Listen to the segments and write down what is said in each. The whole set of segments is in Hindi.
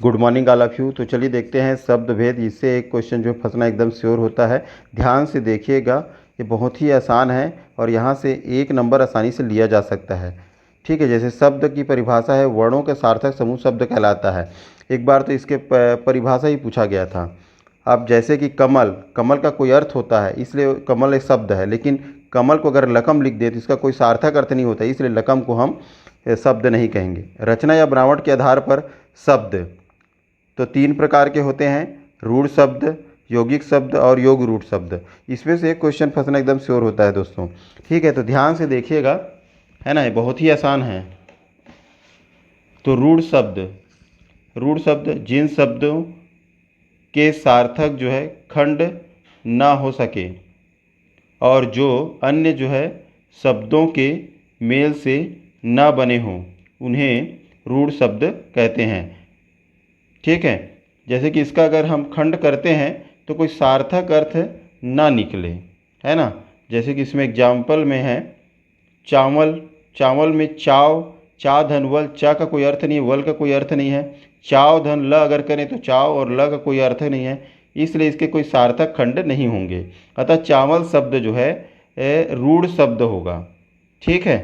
Good morning all of you. तो चलिए देखते हैं शब्द भेद। इससे एक क्वेश्चन जो फंसना एकदम श्योर होता है। ध्यान से देखिएगा, ये बहुत ही आसान है और यहाँ से 1 नंबर आसानी से लिया जा सकता है। ठीक है, जैसे शब्द की परिभाषा है, वर्णों का सार्थक समूह शब्द कहलाता है। एक बार तो इसके परिभाषा ही पूछा गया था। अब जैसे कि कमल, कमल का कोई अर्थ होता है, इसलिए कमल एक शब्द है, लेकिन कमल को अगर लकम लिख दे तो इसका कोई सार्थक अर्थ नहीं होता, इसलिए लकम को हम शब्द नहीं कहेंगे। रचना या बनावट के आधार पर शब्द तो 3 प्रकार के होते हैं, रूढ़ शब्द, यौगिक शब्द और योग रूढ़ शब्द। इसमें से एक क्वेश्चन फंसना एकदम श्योर होता है दोस्तों। ठीक है, तो ध्यान से देखिएगा, है ना, ये बहुत ही आसान है। तो रूढ़ शब्द, रूढ़ शब्द जिन शब्दों के सार्थक जो है खंड ना हो सके और जो अन्य जो है शब्दों के मेल से ना बने हों, उन्हें रूढ़ शब्द कहते हैं। ठीक है, जैसे कि इसका अगर हम खंड करते हैं तो कोई सार्थक अर्थ ना निकले, है ना। जैसे कि इसमें एग्जाम्पल में है चावल, चावल में चाव, चा धन वल, चा का कोई अर्थ नहीं है, वल का कोई अर्थ नहीं है। चाव धन ल अगर करें तो चाव और ल का कोई अर्थ नहीं है, इसलिए इसके कोई सार्थक खंड नहीं होंगे। अतः चावल शब्द जो है रूढ़ शब्द होगा। ठीक है,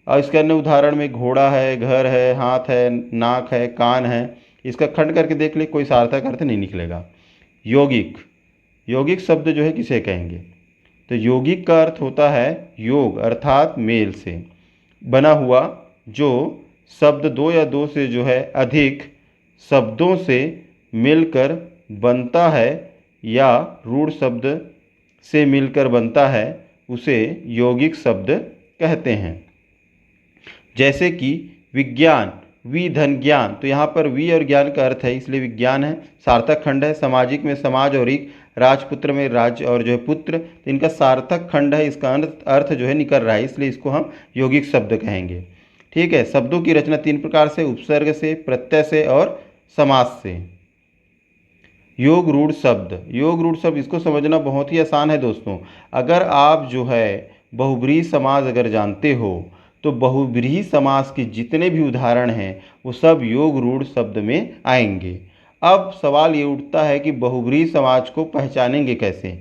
और इसके अन्य उदाहरण में घोड़ा है, घर है, हाथ है, नाक है, कान है, इसका खंड करके देख ले, कोई सार्थक अर्थ नहीं निकलेगा। यौगिक, यौगिक शब्द जो है किसे कहेंगे? तो यौगिक का अर्थ होता है योग अर्थात मेल से बना हुआ, जो शब्द 2 या 2 से जो है अधिक शब्दों से मिलकर बनता है या रूढ़ शब्द से मिलकर बनता है, उसे यौगिक शब्द कहते हैं। जैसे कि विज्ञान, वि धन ज्ञान, तो यहाँ पर वि और ज्ञान का अर्थ है, इसलिए विज्ञान है, सार्थक खंड है। सामाजिक में समाज और एक, राजपुत्र में राज और जो है पुत्र, तो इनका सार्थक खंड है, इसका अर्थ जो है निकल रहा है, इसलिए इसको हम यौगिक शब्द कहेंगे। ठीक है, शब्दों की रचना 3 प्रकार से, उपसर्ग से, प्रत्यय से और समास से। योग रूढ़ शब्द, योग रूढ़ शब्द इसको समझना बहुत ही आसान है दोस्तों। अगर आप जो है बहुब्रीहि समास अगर जानते हो तो बहुब्रीहि समास के जितने भी उदाहरण हैं वो सब योग रूढ़ शब्द में आएंगे। अब सवाल ये उठता है कि बहुब्रीहि समास को पहचानेंगे कैसे?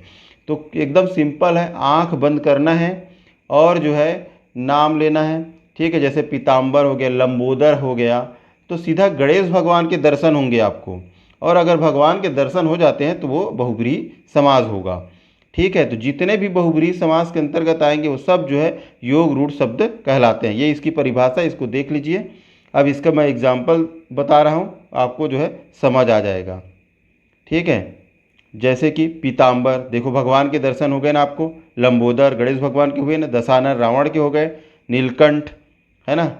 तो एकदम सिंपल है, आंख बंद करना है और जो है नाम लेना है। ठीक है, जैसे पीताम्बर हो गया, लंबोदर हो गया, तो सीधा गणेश भगवान के दर्शन होंगे आपको, और अगर भगवान के दर्शन हो जाते हैं तो वो बहुब्रीहि समास होगा। ठीक है, तो जितने भी बहुब्रीहि समास के अंतर्गत आएंगे वो सब जो है योग रूढ़ शब्द कहलाते हैं। ये इसकी परिभाषा, इसको देख लीजिए। अब इसका मैं एग्जाम्पल बता रहा हूँ, आपको जो है समझ आ जाएगा। ठीक है, जैसे कि पीताम्बर, देखो भगवान के दर्शन हो गए ना आपको। लंबोदर गणेश भगवान के हुए ना, दशानन रावण के हो गए, नीलकंठ, है ना।